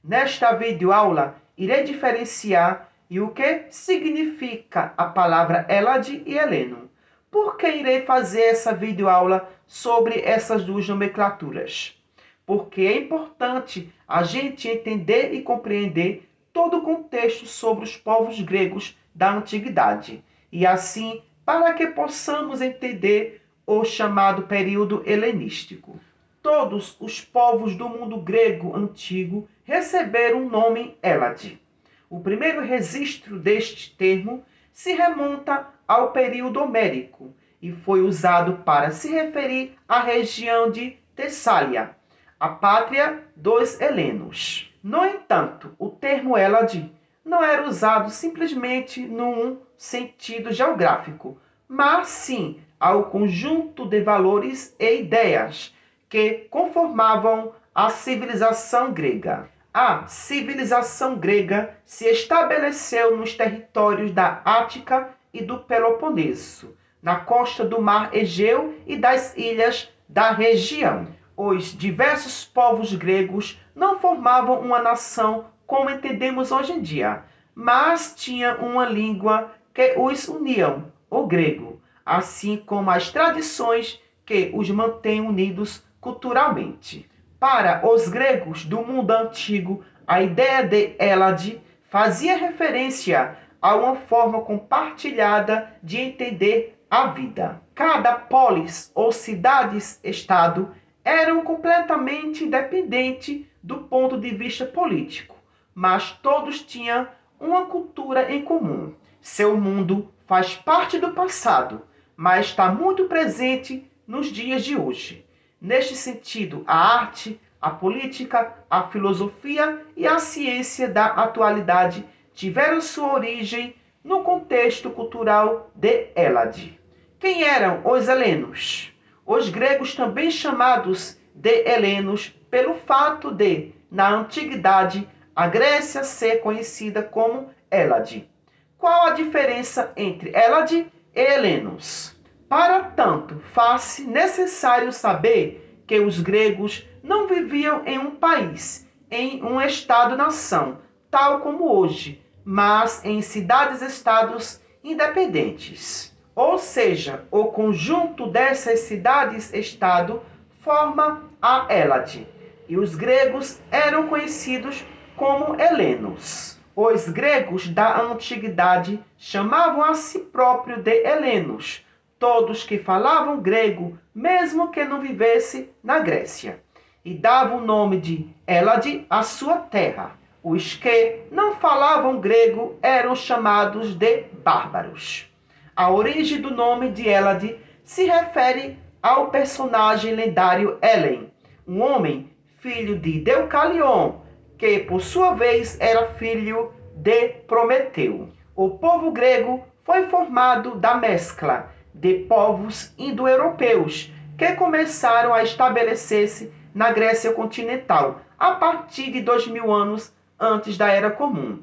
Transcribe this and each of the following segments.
Nesta videoaula, irei diferenciar o que significa a palavra Hélade e heleno. Por que irei fazer essa videoaula sobre essas duas nomenclaturas? Porque é importante a gente entender e compreender todo o contexto sobre os povos gregos da antiguidade, e assim para que possamos entender o chamado período helenístico. Todos os povos do mundo grego antigo receberam o nome Hélade. O primeiro registro deste termo se remonta ao período homérico e foi usado para se referir à região de Tessália, a pátria dos helenos. No entanto, o termo Hélade não era usado simplesmente num sentido geográfico, mas sim ao conjunto de valores e ideias que conformavam a civilização grega. A civilização grega se estabeleceu nos territórios da Ática e do Peloponeso, na costa do mar Egeu e das ilhas da região. Os diversos povos gregos não formavam uma nação como entendemos hoje em dia, mas tinham uma língua que os uniam, o grego, assim como as tradições que os mantêm unidos culturalmente. Para os gregos do mundo antigo, a ideia de Hélade fazia referência a uma forma compartilhada de entender a vida. Cada polis ou cidades-estado eram completamente independentes do ponto de vista político, mas todos tinham uma cultura em comum. Seu mundo faz parte do passado, mas está muito presente nos dias de hoje. Neste sentido, a arte, a política, a filosofia e a ciência da atualidade tiveram sua origem no contexto cultural de Hélade. Quem eram os helenos? Os gregos, também chamados de helenos pelo fato de, na antiguidade, a Grécia ser conhecida como Hélade. Qual a diferença entre Hélade e helenos? Para tanto, faz necessário saber que os gregos não viviam em um país, em um estado-nação, tal como hoje, mas em cidades-estados independentes. Ou seja, o conjunto dessas cidades-estado forma a Hélade, e os gregos eram conhecidos como helenos. Os gregos da antiguidade chamavam a si próprios de helenos, todos que falavam grego, mesmo que não vivesse na Grécia, e davam o nome de Hélade à sua terra. Os que não falavam grego eram chamados de bárbaros. A origem do nome de Hélade se refere ao personagem lendário Helen, um homem filho de Deucalion, que por sua vez era filho de Prometeu. O povo grego foi formado da mescla de povos indo-europeus que começaram a estabelecer-se na Grécia continental a partir de 2000 anos antes da Era Comum.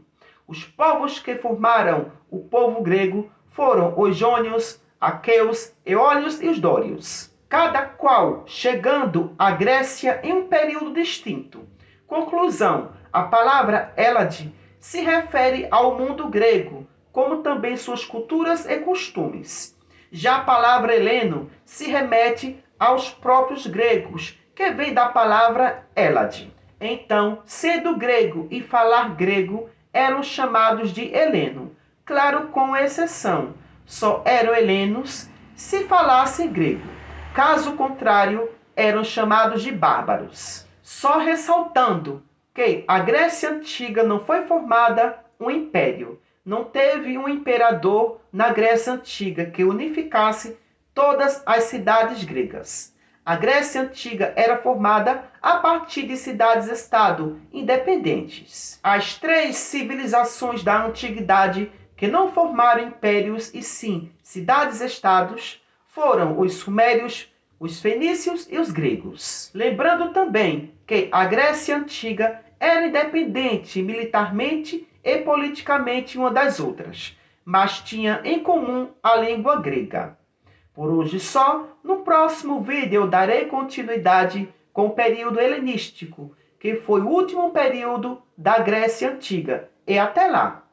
Os povos que formaram o povo grego foram os jônios, aqueus, eólios e os dórios, cada qual chegando à Grécia em um período distinto. Conclusão: a palavra Hélade se refere ao mundo grego, como também suas culturas e costumes. Já a palavra heleno se remete aos próprios gregos, que vem da palavra Hélade. Então, sendo grego e falar grego, eram chamados de heleno. Claro, com exceção, só eram helenos se falassem grego. Caso contrário, eram chamados de bárbaros. Só ressaltando que a Grécia Antiga não foi formada um império. Não teve um imperador na Grécia Antiga que unificasse todas as cidades gregas. A Grécia Antiga era formada a partir de cidades-estado independentes. As três civilizações da antiguidade que não formaram impérios e sim cidades-estados foram os sumérios, os fenícios e os gregos. Lembrando também que a Grécia Antiga era independente militarmente e politicamente uma das outras, mas tinha em comum a língua grega. Por hoje só, no próximo vídeo eu darei continuidade com o período helenístico, que foi o último período da Grécia Antiga. E até lá!